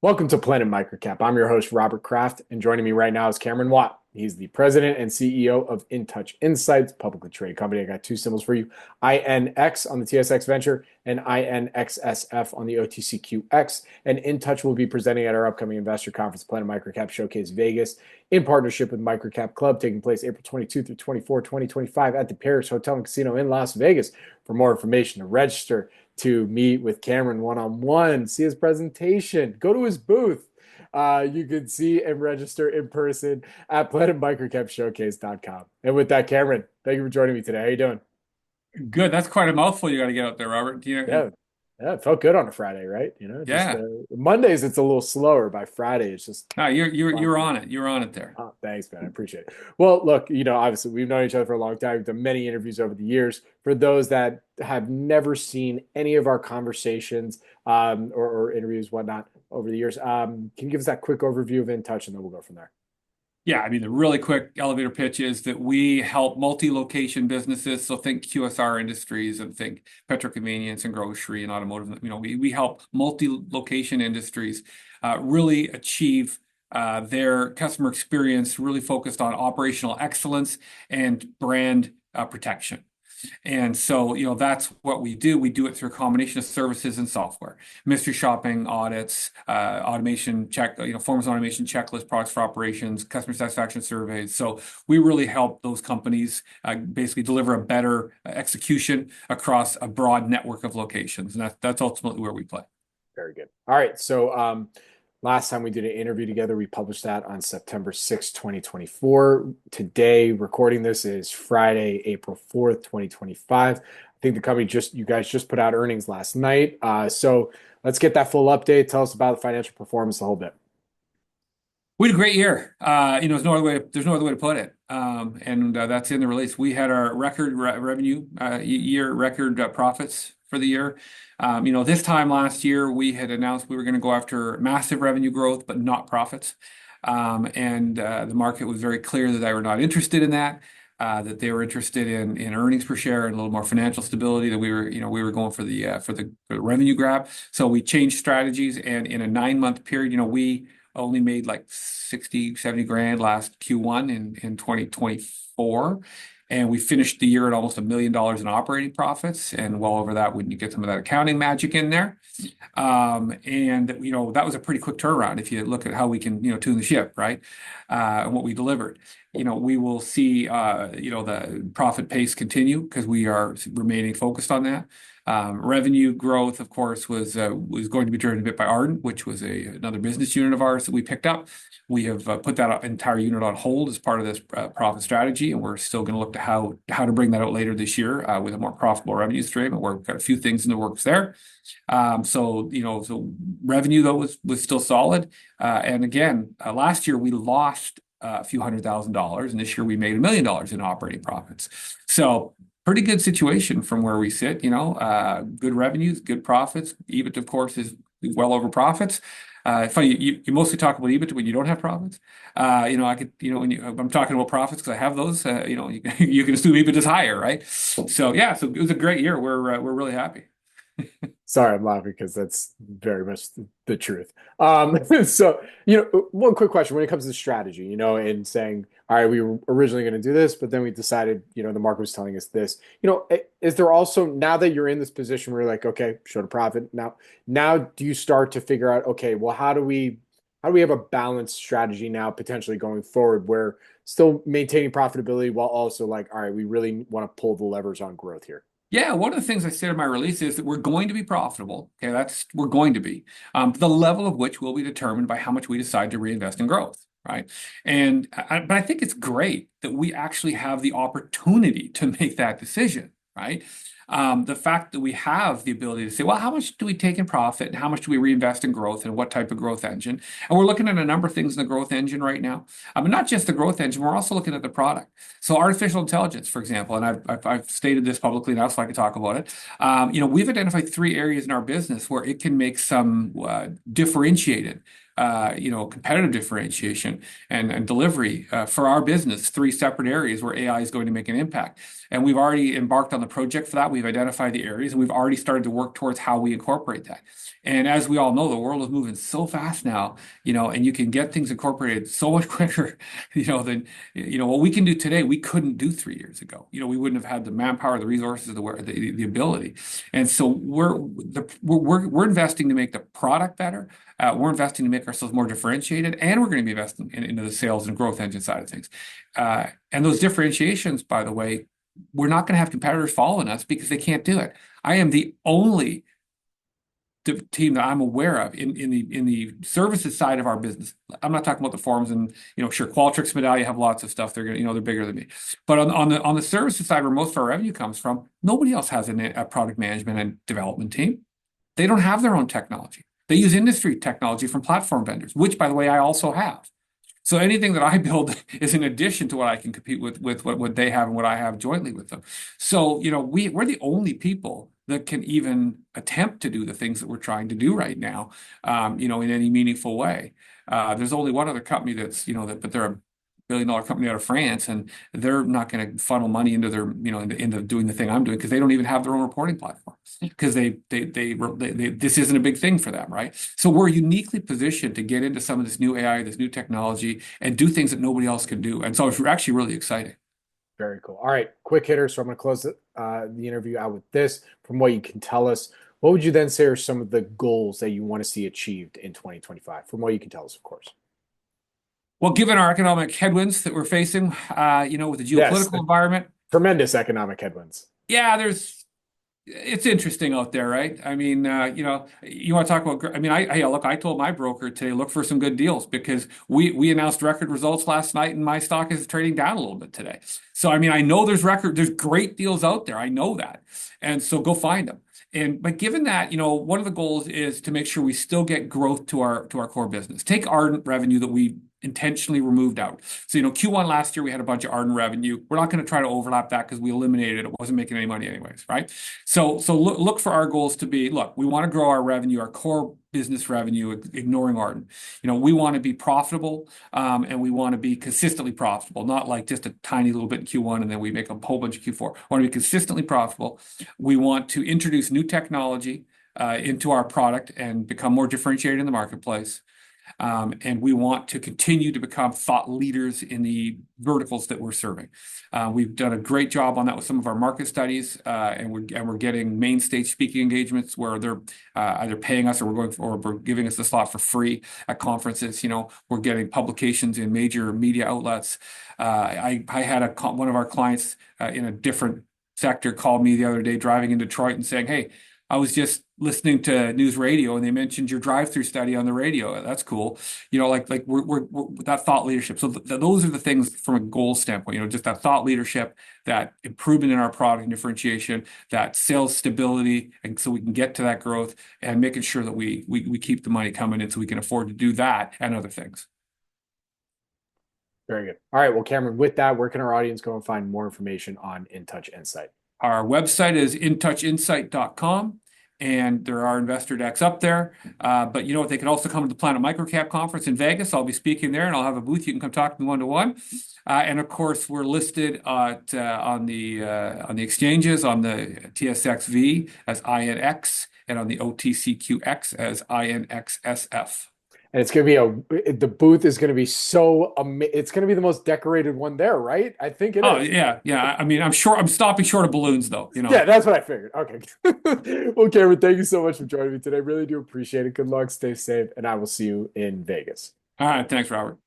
Welcome to Planet MicroCap. I'm your host, Robert Kraft, and joining me right now is Cameron Watt. He's the president and CEO of Intouch Insight, publicly traded company. I got two symbols for you, INX on the TSX Venture and INXSF on the OTCQX. And Intouch will be presenting at our upcoming investor conference, Planet MicroCap Showcase Vegas, in partnership with MicroCap Club, taking place April 22 through 24, 2025 at the Paris Hotel and Casino in Las Vegas. For more information, to register, to meet with Cameron one-on-one, see his presentation, go to his booth. You can see and register in person at planetmicrocapshowcase.com. And with that, Cameron, thank you for joining me today. How you doing? Good. That's quite a mouthful you got to get out there, Robert. Yeah, yeah, it felt good on a Friday, right? Just Yeah. Mondays it's a little slower. By Friday, it's just No, you're fun. on it. You're on it there. Oh, thanks, man. I appreciate it. Well, look, obviously we've known each other for a long time. We've done many interviews over the years. For those that have never seen any of our conversations or interviews, whatnot, over the years, can you give us that quick overview of InTouch, and then we'll go from there? Yeah, I mean, the really quick elevator pitch is that we help multi-location businesses. So think QSR industries and think petroconvenience and grocery and automotive. We help multi-location industries really achieve their customer experience, really focused on operational excellence and brand protection. And so, that's what we do. We do it through a combination of services and software, mystery shopping, audits, automation check, forms automation checklist, products for operations, customer satisfaction surveys. So we really help those companies basically deliver a better execution across a broad network of locations. And that's ultimately where we play. Very good. All right. So last time we did an interview together, we published that on September 6th, 2024. Today, recording this is Friday, April 4th, 2025. I think the company you guys just put out earnings last night. So let's get that full update. Tell us about the financial performance, the whole bit. We had a great year. There's no other way to put it. And that's in the release. We had our record revenue year, record profits for the year. This time last year, we had announced we were going to go after massive revenue growth, but not profits. And the market was very clear that they were not interested in that, that they were interested in earnings per share and a little more financial stability, that we were going for the revenue grab. So we changed strategies, and in a 9-month period, we only made like 60, 70 grand last Q1 in 2024. And we finished the year at almost $1 million in operating profits, and well over that when you get some of that accounting magic in there. That was a pretty quick turnaround if you look at how we can, tune the ship, right? And what we delivered. We will see, the profit pace continue because we are remaining focused on that. Revenue growth, of course, was going to be driven a bit by Ardent, which was another business unit of ours that we picked up. We have put that entire unit on hold as part of this profit strategy, and we're still going to look to how to bring that out later this year with a more profitable revenue stream. And we've got a few things in the works there. So revenue though was still solid. And again, last year we lost a few $100,000, and this year we made $1 million in operating profits. So pretty good situation from where we sit, good revenues, good profits. EBIT, of course, is well over profits. Funny, you mostly talk about EBIT when you don't have profits. I could, I'm talking about profits because I have those. You can assume EBIT is higher, right? So yeah, so it was a great year. We're really happy. Sorry, I'm laughing because that's very much the truth. So, one quick question when it comes to strategy, and saying, all right, we were originally going to do this, but then we decided, the market was telling us this. Is there also, now that you're in this position where you're like, okay, showed a profit, now do you start to figure out, okay, well, how do we have a balanced strategy now potentially going forward where still maintaining profitability while also like, all right, we really want to pull the levers on growth here? Yeah, one of the things I said in my release is that we're going to be profitable. Okay, we're going to be. The level of which will be determined by how much we decide to reinvest in growth, right? But I think it's great that we actually have the opportunity to make that decision, right? The fact that we have the ability to say, well, how much do we take in profit and how much do we reinvest in growth and what type of growth engine? And we're looking at a number of things in the growth engine right now. But not just the growth engine, we're also looking at the product. So artificial intelligence, for example, and I've stated this publicly now, so I can talk about it. We've identified 3 areas in our business where it can make some differentiated competitive differentiation and delivery for our business, three separate areas where AI is going to make an impact. And we've already embarked on the project for that. We've identified the areas, and we've already started to work towards how we incorporate that. And as we all know, the world is moving so fast now, and you can get things incorporated so much quicker, than, what we can do today, we couldn't do 3 years ago. We wouldn't have had the manpower, the resources, the ability. And so we're investing to make the product better. We're investing to make ourselves more differentiated, and we're going to be investing into the sales and growth engine side of things. And those differentiations, by the way, we're not going to have competitors following us because they can't do it. I am the only team that I'm aware of in the services side of our business. I'm not talking about the forums, and sure, Qualtrics, Medallia have lots of stuff. They're gonna, they're bigger than me. But on the services side, where most of our revenue comes from, nobody else has a product management and development team. They don't have their own technology. They use industry technology from platform vendors, which, by the way, I also have. So anything that I build is in addition to what I can compete with what they have and what I have jointly with them. So, we're the only people that can even attempt to do the things that we're trying to do right now, in any meaningful way. There's only one other company that's, but they're a billion-dollar company out of France, and they're not going to funnel money into their, into doing the thing I'm doing, because they don't even have their own reporting platform, because this isn't a big thing for them, right? So we're uniquely positioned to get into some of this new AI, this new technology, and do things that nobody else can do. And so it's actually really exciting. Very cool. All right, quick hitter. So I'm going to close the interview out with this. From what you can tell us, what would you then say are some of the goals that you want to see achieved in 2025? From what you can tell us, of course. Well, given our economic headwinds that we're facing, with the geopolitical environment, tremendous economic headwinds. Yeah, it's interesting out there, right? I mean, you want to talk about, I told my broker today, look for some good deals, because we announced record results last night, and my stock is trading down a little bit today. So, I know there's great deals out there. I know that. And so go find them. But given that, one of the goals is to make sure we still get growth to our core business. Take Ardent revenue that we intentionally removed out. So, Q1 last year, we had a bunch of Ardent revenue. We're not going to try to overlap that, because we eliminated it. It wasn't making any money anyways, right? So look for our goals to be, look, we want to grow our revenue, our core business revenue, ignoring Ardent. We want to be profitable, and we want to be consistently profitable, not like just a tiny little bit in Q1 and then we make a whole bunch of Q4. We want to be consistently profitable. We want to introduce new technology into our product and become more differentiated in the marketplace. And we want to continue to become thought leaders in the verticals that we're serving. We've done a great job on that with some of our market studies, and we're getting main stage speaking engagements where they're either paying us or we're giving us the slot for free at conferences. We're getting publications in major media outlets. I had one of our clients in a different sector called me the other day driving in Detroit and saying, "Hey, I was just listening to news radio, and they mentioned your drive-through study on the radio. That's cool." We're that thought leadership. So those are the things from a goal standpoint, just that thought leadership, that improvement in our product and differentiation, that sales stability, and so we can get to that growth, and making sure that we keep the money coming in so we can afford to do that and other things. Very good. All right. Well, Cameron, with that, where can our audience go and find more information on Intouch Insight? Our website is intouchinsight.com, and there are investor decks up there. But they can also come to the Planet MicroCap conference in Vegas. I'll be speaking there, and I'll have a booth. You can come talk to me one-to-one. And of course, we're listed on the exchanges, on the TSXV as INX, and on the OTCQX as INXSF. And it's going to be the booth is going to be it's going to be the most decorated one there, right? I think it is. Oh, yeah. Yeah. I'm stopping short of balloons, though. Yeah, that's what I figured. Okay. Well, Cameron, thank you so much for joining me today. Really do appreciate it. Good luck. Stay safe. And I will see you in Vegas. All right. Thanks, Robert.